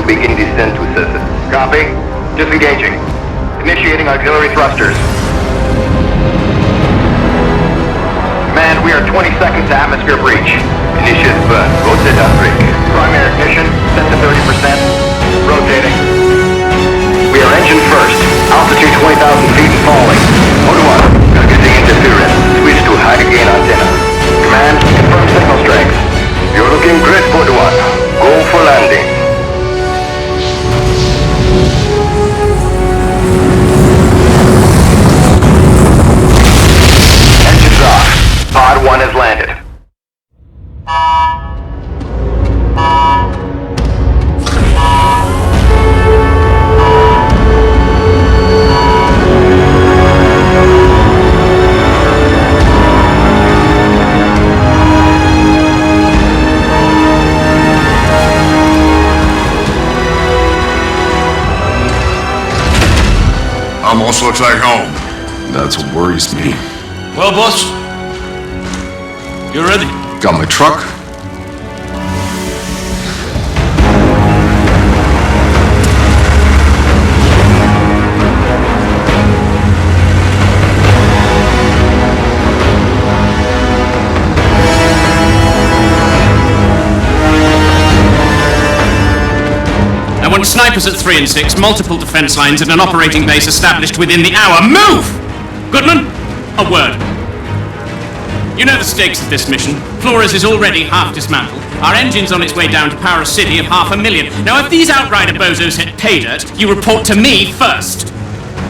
to begin descent to surface. Copy. Disengaging. Initiating auxiliary thrusters. Command, we are 20 seconds to atmosphere breach. Initiate burn. Rotate outbreak. Primary ignition, set to 30%. Rotating. We are engine first. Altitude 20,000 feet and falling. Mode 1. Targeting interference. Switch to high gain antenna. Command, confirm signal strength. You're looking great, Mode 1. Go for landing. Engines off. Pod 1 has landed. Almost looks like home. That's what worries me. Well, boss, you ready? Got my truck. I want snipers at 3 and 6, multiple defense lines, and an operating base established within the hour. Move! Goodman, a word. You know the stakes of this mission. Flores is already half dismantled. Our engine's on its way down to power a city of 500,000. Now, if these Outrider bozos hit pay dirt, you report to me first.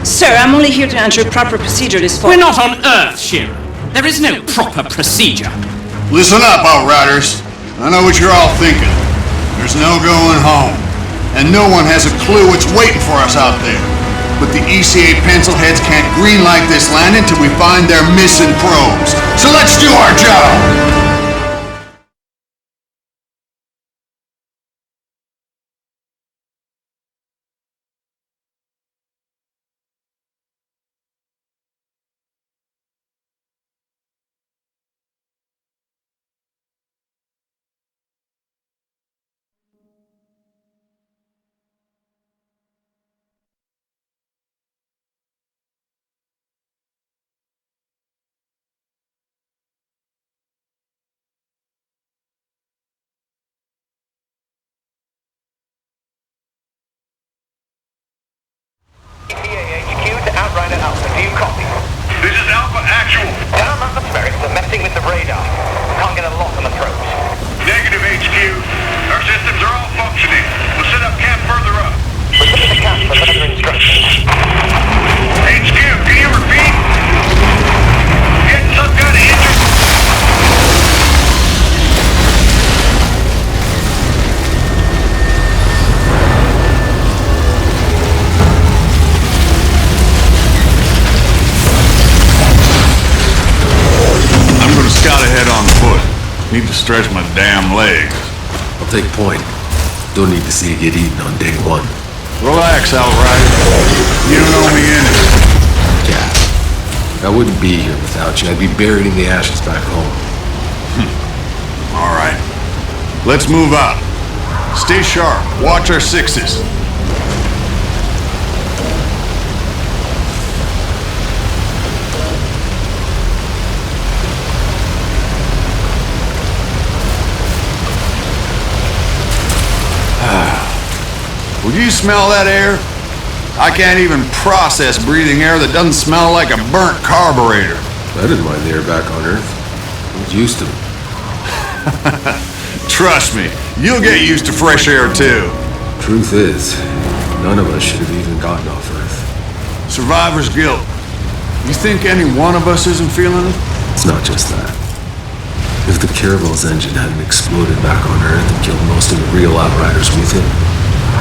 Sir, I'm only here to ensure proper procedure is followed. We're not on Earth, Shira. There is no proper procedure. Listen up, Outriders. I know what you're all thinking. There's no going home. And no one has a clue what's waiting for us out there. But the ECA pencilheads can't greenlight this landing until we find their missing probes. So let's do our job! Outrider Alpha, do you copy? This is Alpha Actual. Down atmospherics are messing with the radar. Can't get a lock on the probes. Negative HQ. Our systems are all functioning. We'll set up camp further up. We're looking at camp for further instructions. HQ, can you repeat? Getting some kind of interest. Scout ahead on foot. Need to stretch my damn legs. I'll take point. Don't need to see you get eaten on day one. Relax, Outrider. You don't owe me anything. Yeah. I wouldn't be here without you. I'd be buried in the ashes back home. All right. Let's move out. Stay sharp. Watch our sixes. Would you smell that air? I can't even process breathing air that doesn't smell like a burnt carburetor. I didn't mind the air back on Earth. I was used to it. Trust me, you'll get used to fresh air too. Truth is, none of us should have even gotten off Earth. Survivor's guilt. You think any one of us isn't feeling it? It's not just that. If the Caravel's engine hadn't exploded back on Earth and killed most of the real Outriders with it,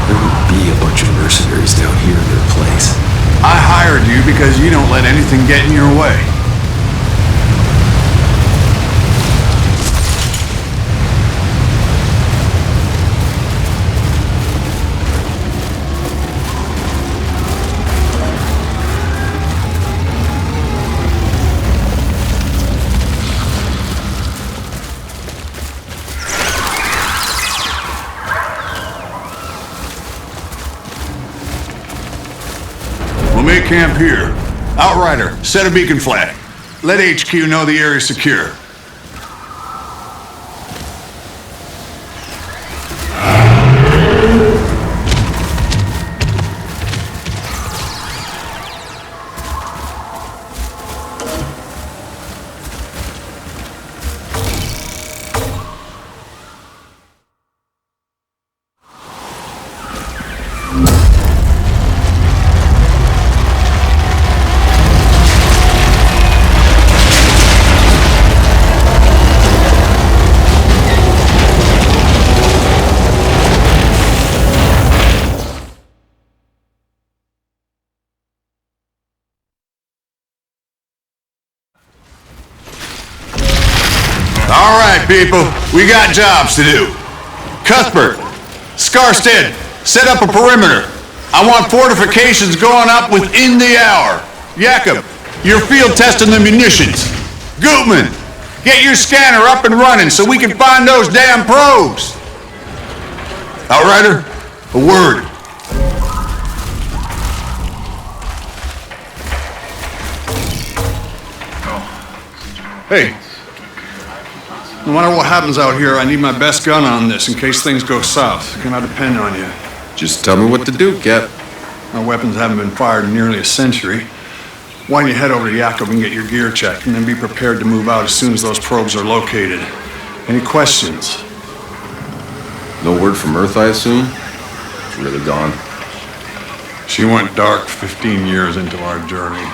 there would be a bunch of mercenaries down here in their place. I hired you because you don't let anything get in your way. Make camp here. Outrider, set a beacon flag. Let HQ know the area's secure. All right, people, we got jobs to do. Cuthbert, Scarstead, set up a perimeter. I want fortifications going up within the hour. Jakob, you're field testing the munitions. Gutman, get your scanner up and running so we can find those damn probes. Outrider, a word. Hey. No matter what happens out here, I need my best gun on this in case things go south. Can I depend on you? Just tell me what to do, Cap. My weapons haven't been fired in nearly a century. Why don't you head over to Jakob and get your gear checked, and then be prepared to move out as soon as those probes are located. Any questions? No word from Earth, I assume? It's really gone. She went dark 15 years into our journey.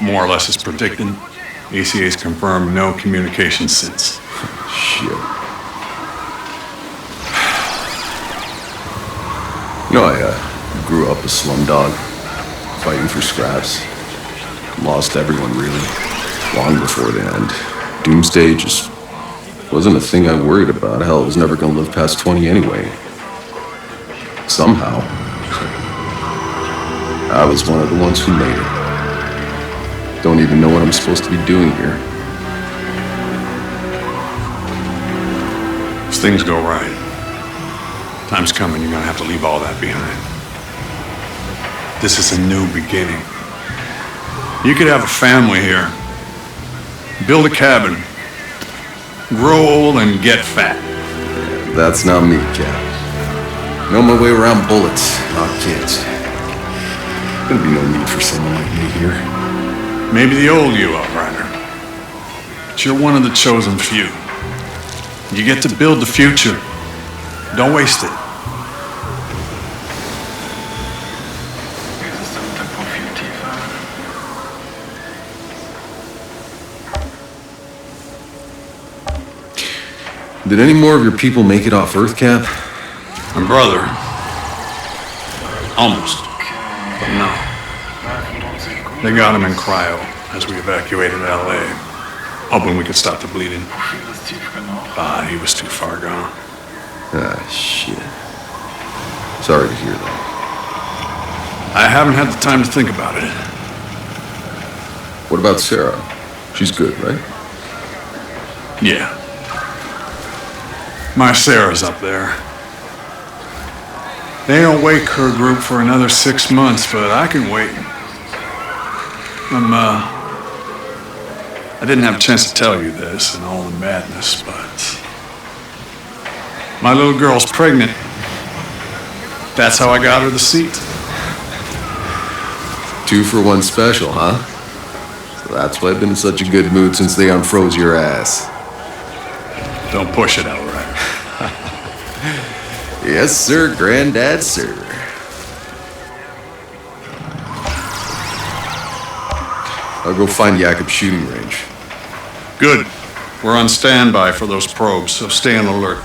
More or less as predicted. ECA's confirmed no communication since. Shit. You know, I grew up a slumdog, fighting for scraps. Lost everyone, really, long before the end. Doomsday just wasn't a thing I worried about. Hell, I was never gonna live past 20 anyway. Somehow, I was one of the ones who made it. Don't even know what I'm supposed to be doing here. If things go right, time's coming, you're gonna have to leave all that behind. This is a new beginning. You could have a family here, build a cabin, grow old and get fat. That's not me, Cap. Know my way around bullets, not kids. There'll be no need for someone like me here. Maybe the old you, Outrider. But you're one of the chosen few. You get to build the future. Don't waste it. Did any more of your people make it off Earth, Cap? My brother. Almost. But no. They got him in cryo as we evacuated LA, hoping we could stop the bleeding. He was too far gone. Ah, shit. Sorry to hear that. I haven't had the time to think about it. What about Sarah? She's good, right? Yeah. My Sarah's up there. They don't wake her group for another 6 months, but I can wait. I didn't have a chance to tell you this and all the madness, but my little girl's pregnant. That's how I got her the seat. 2 for 1 special, huh? So that's why I've been in such a good mood since they unfroze your ass. Don't push it, Outrider. Yes, sir, Granddad, sir. I'll go find Jakob's shooting range. Good. We're on standby for those probes, so stay on alert.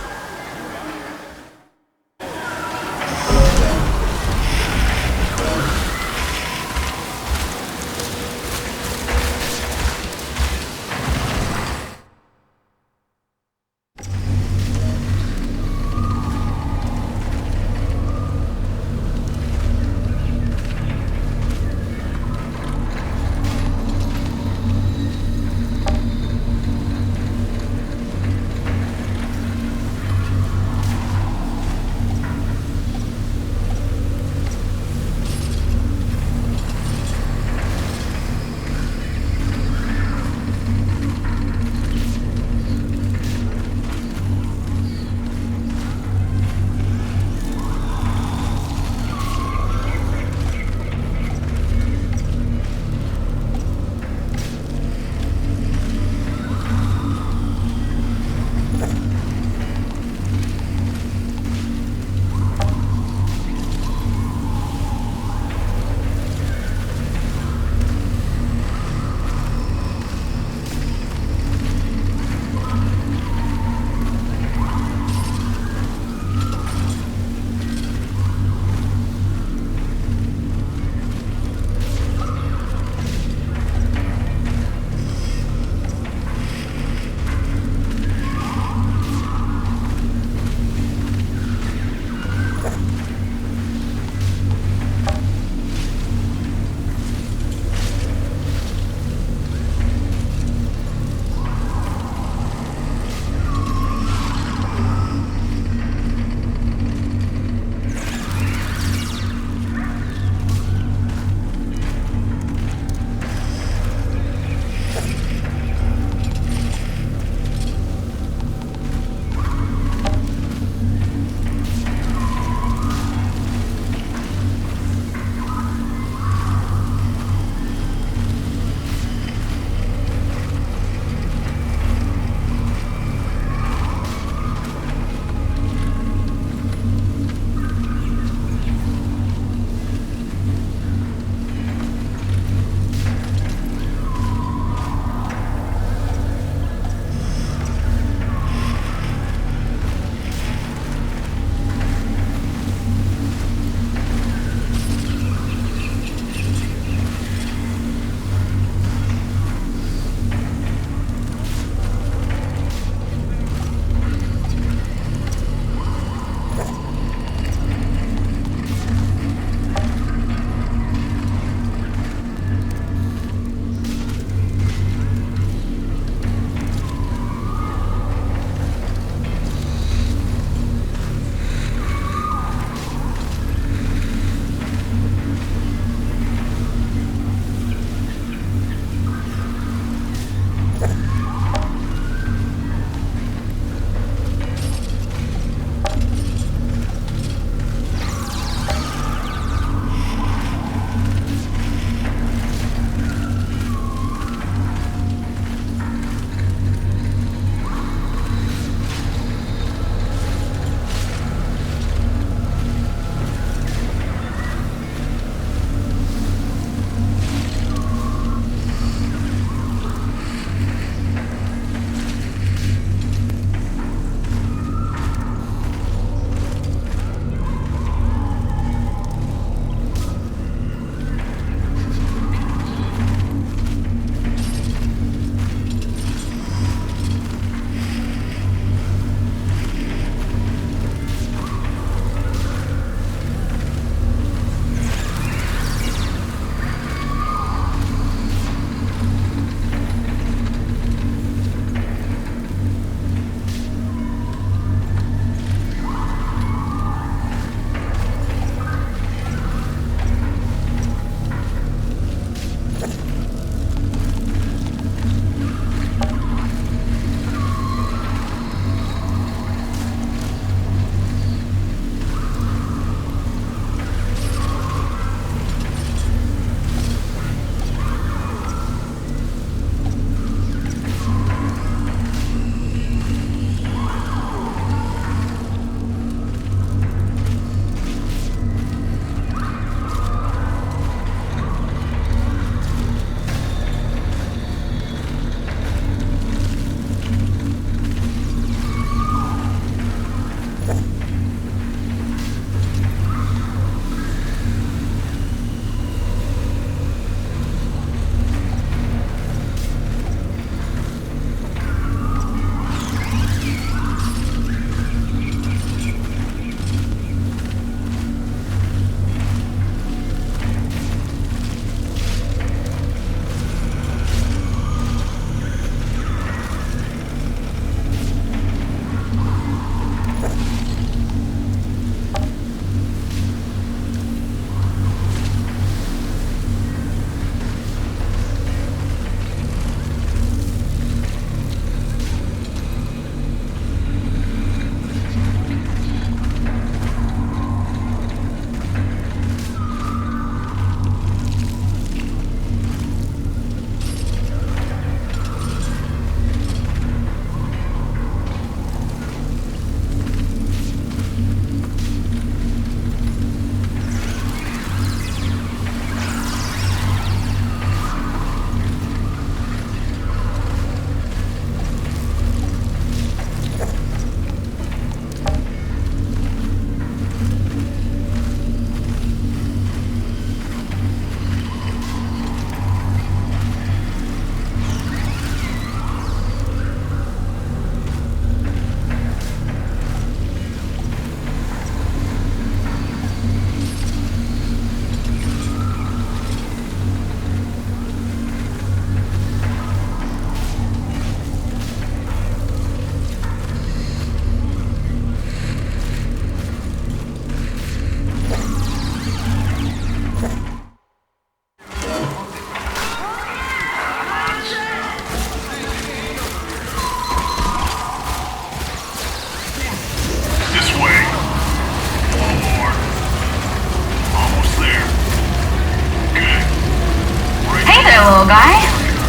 little guy.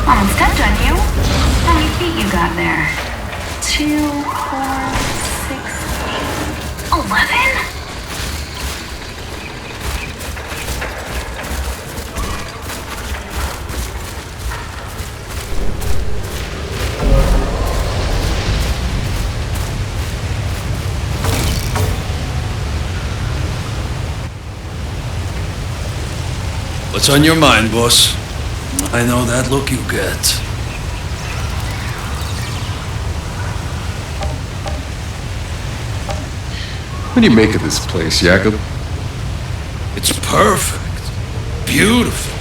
Almost stepped on you. How many feet you got there? 2, 4, 6, 8, 11? What's on your mind, boss? I know that look you get. What do you make of this place, Jacob? It's perfect. Beautiful.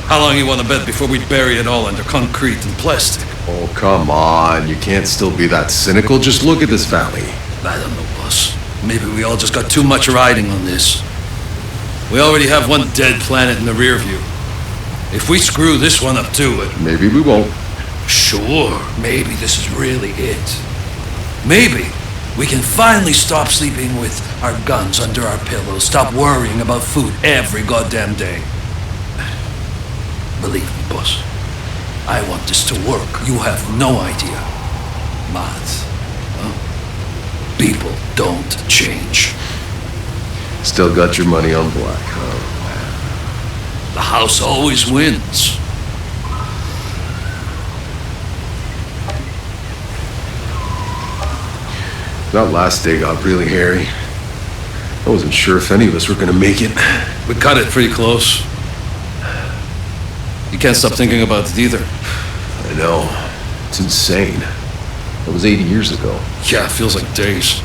How long you want to bet before we bury it all under concrete and plastic? Oh, come on. You can't still be that cynical. Just look at this valley. I don't know, boss. Maybe we all just got too much riding on this. We already have one dead planet in the rear view. If we screw this one up too, Maybe we won't. Sure, maybe this is really it. Maybe we can finally stop sleeping with our guns under our pillows, stop worrying about food every goddamn day. Believe me, boss, I want this to work. You have no idea. But, people don't change. Still got your money on black, huh? The house always wins. That last day got really hairy. I wasn't sure if any of us were gonna make it. We cut it pretty close. You can't stop thinking about it either. I know. It's insane. That was 80 years ago. Yeah, it feels like days.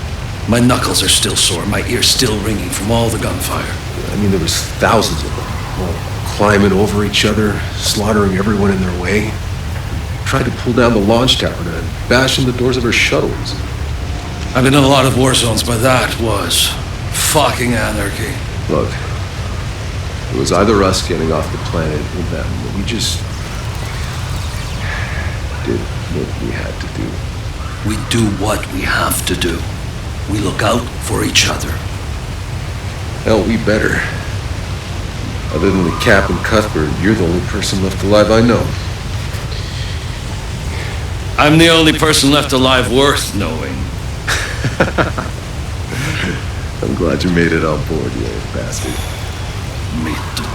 My knuckles are still sore, my ears still ringing from all the gunfire. I mean, there was thousands of them, all climbing over each other, slaughtering everyone in their way. Tried to pull down the launch tower and bash in the doors of our shuttles. I've been in a lot of war zones, but that was fucking anarchy. Look, it was either us getting off the planet or them. We just did what we had to do. We do what we have to do. We look out for each other. Hell, we better. Other than the Cap and Cuthbert, you're the only person left alive I know. I'm the only person left alive worth knowing. I'm glad you made it on board, you old bastard. Me too.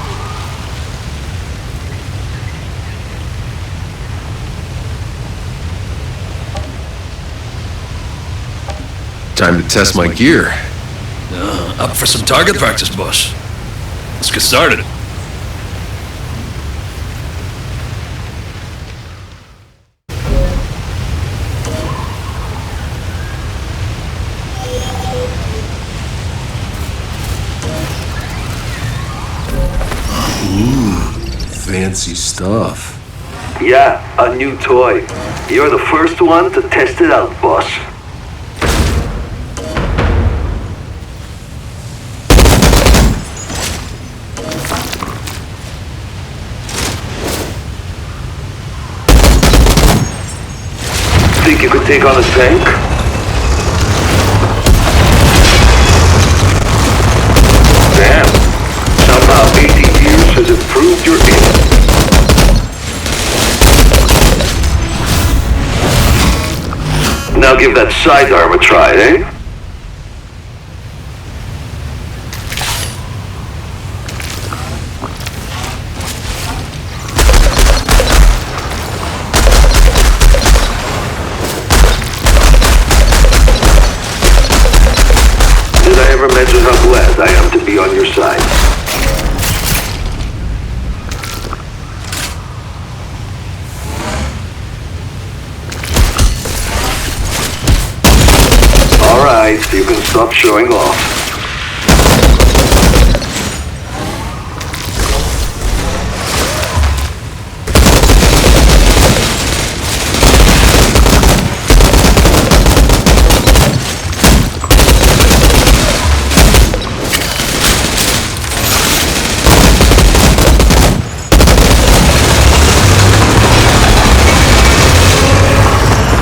Time to test my gear. Up for some target practice, boss. Let's get started. Fancy stuff. Yeah, a new toy. You're the first one to test it out, boss. Think you could take on a tank? Damn. Somehow 18 years has improved your aim. Now give that sidearm a try, eh? Did I ever mention how glad I am to be on your side? Alright, you can stop showing off.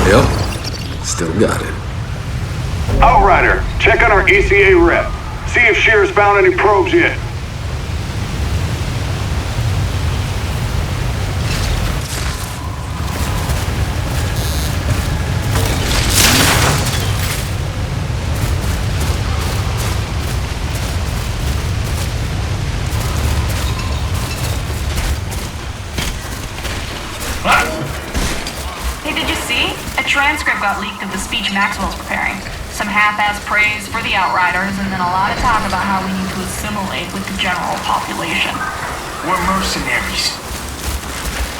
Yep. Still got it. Outrider, check on our ECA rep. See if Shear's found any probes yet. got leaked of the speech Maxwell's preparing. Some half-ass praise for the Outriders, and then a lot of talk about how we need to assimilate with the general population. We're mercenaries.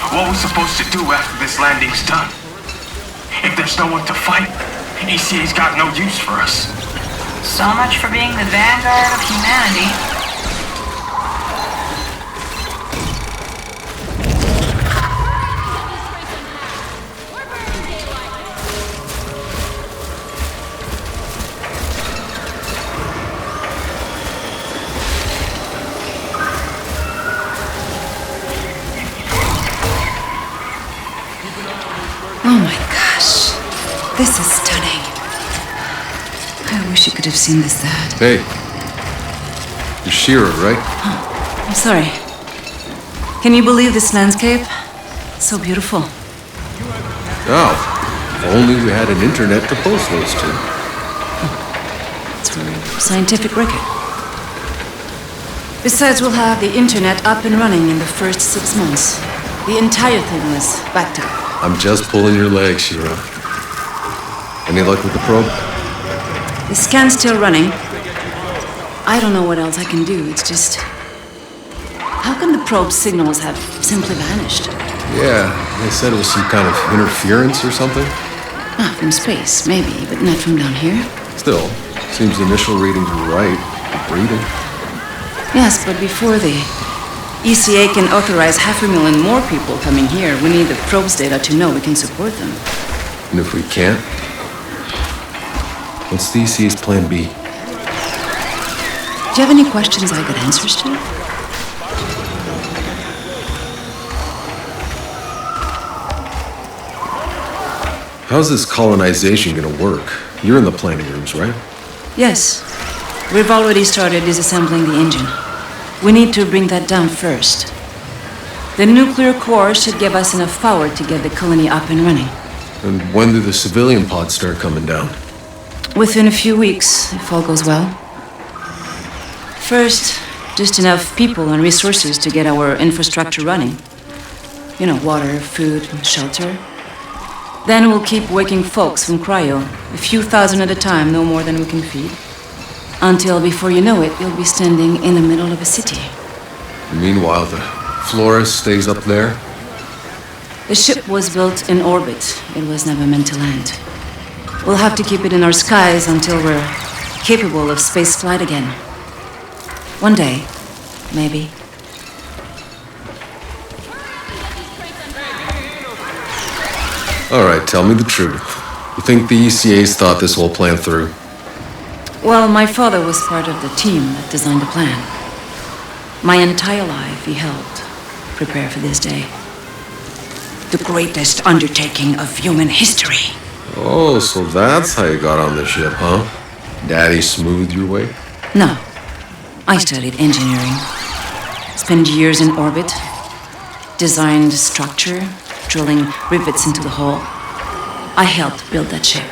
What are we supposed to do after this landing's done? If there's no one to fight, ECA's got no use for us. So much for being the vanguard of humanity. Oh my gosh. This is stunning. I wish you could have seen this, Dad. Hey. You're Shira, right? Oh, I'm sorry. Can you believe this landscape? So beautiful. Oh. If only we had an internet to post those to. It's for scientific record. Besides, we'll have the internet up and running in the first 6 months. The entire thing was backed up. I'm just pulling your leg, Shira. Any luck with the probe? The scan's still running. I don't know what else I can do. It's just... How can the probe signals have simply vanished? Yeah, they said it was some kind of interference or something. Ah, from space, maybe, but not from down here. Still, seems the initial readings were right. Breathing. Yes, but before the ECA can authorize 500,000 more people coming here, we need the probe's data to know we can support them. And if we can't? What's the ECA's plan B? Do you have any questions I got answers to? How's this colonization gonna work? You're in the planning rooms, right? Yes. We've already started disassembling the engine. We need to bring that down first. The nuclear core should give us enough power to get the colony up and running. And when do the civilian pods start coming down? Within a few weeks, if all goes well. First, just enough people and resources to get our infrastructure running. You know, water, food, and shelter. Then we'll keep waking folks from cryo, a few thousand at a time, no more than we can feed. Until, before you know it, you'll be standing in the middle of a city. Meanwhile, the Flores stays up there? The ship was built in orbit. It was never meant to land. We'll have to keep it in our skies until we're capable of space flight again. One day, maybe. All right, tell me the truth. You think the ECA's thought this whole plan through? Well, my father was part of the team that designed the plan. My entire life he helped prepare for this day. The greatest undertaking of human history. Oh, so that's how you got on the ship, huh? Daddy smoothed your way? No. I studied engineering. Spent years in orbit. Designed structure, drilling rivets into the hull. I helped build that ship.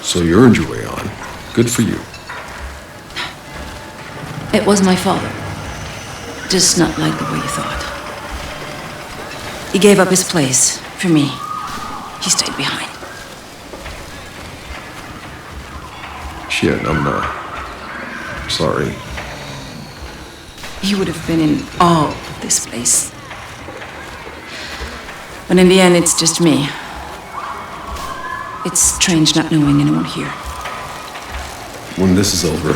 So you earned your way on. Good for you. It was my father. Just not like the way you thought. He gave up his place for me. He stayed behind. Shit, I'm sorry. He would have been in awe of this place. But in the end, it's just me. It's strange not knowing anyone here. When this is over,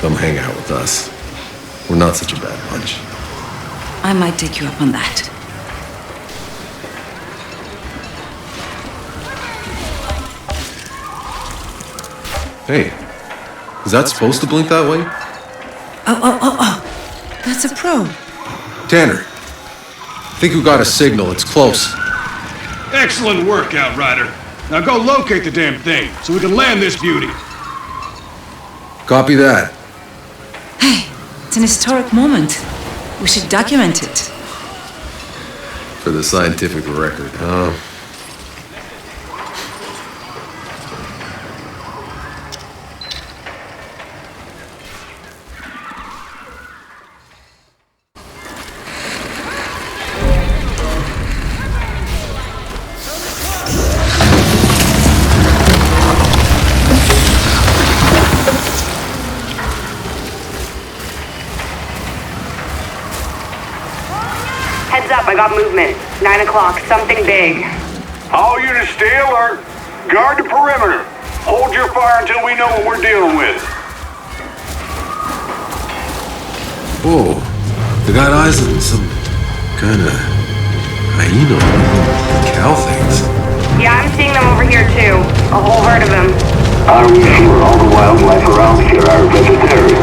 come hang out with us. We're not such a bad bunch. I might take you up on that. Hey, is that supposed to blink that way? Oh. That's a probe. Tanner, I think we got a signal. It's close. Excellent work, Outrider. Now go locate the damn thing so we can land this beauty. Copy that. Hey, it's an historic moment. We should document it. For the scientific record, huh? I got movement. 9 o'clock, something big. All units stay alert. Guard the perimeter. Hold your fire until we know what we're dealing with. Whoa, they got eyes on some kind of hyena, cow things. Yeah, I'm seeing them over here too. A whole herd of them. Are we sure all the wildlife around here are vegetarian?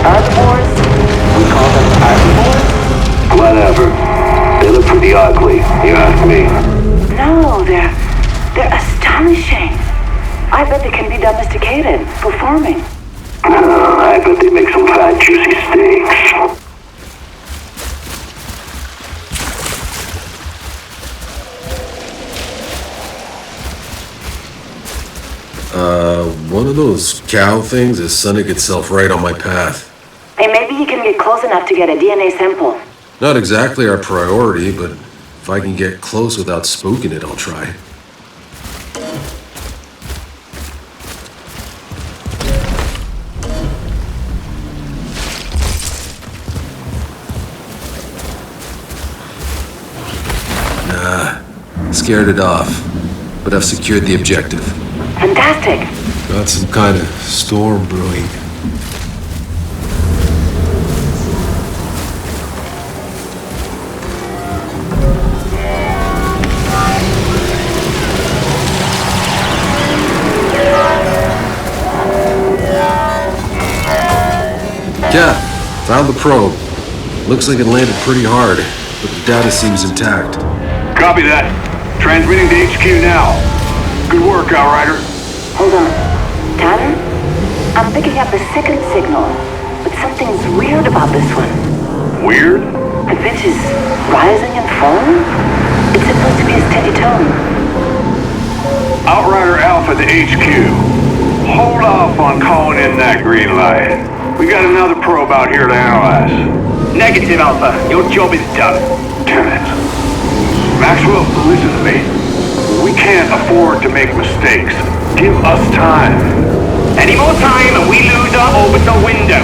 Herbivores? We call them herbivores? Whatever. They look pretty ugly, you ask me. No, they're astonishing. I bet they can be domesticated for farming. I bet they make some fat, juicy steaks. One of those cow things is sunning itself right on my path. Hey, maybe you can get close enough to get a DNA sample. Not exactly our priority, but if I can get close without spooking it, I'll try. Nah, scared it off, but I've secured the objective. Fantastic. Got some kind of storm brewing. Yeah, found the probe. Looks like it landed pretty hard, but the data seems intact. Copy that. Transmitting to HQ now. Good work, Outrider. Hold on. Tanner? I'm picking up a second signal, but something's weird about this one. Weird? The pitch is rising and falling? It's supposed to be a steady tone. Outrider Alpha to HQ. Hold off on calling in that green light. We got another probe out here to analyze. Negative, Alpha. Your job is done. Damn it. Maxwell, listen to me. We can't afford to make mistakes. Give us time. Any more time and we lose our orbital window.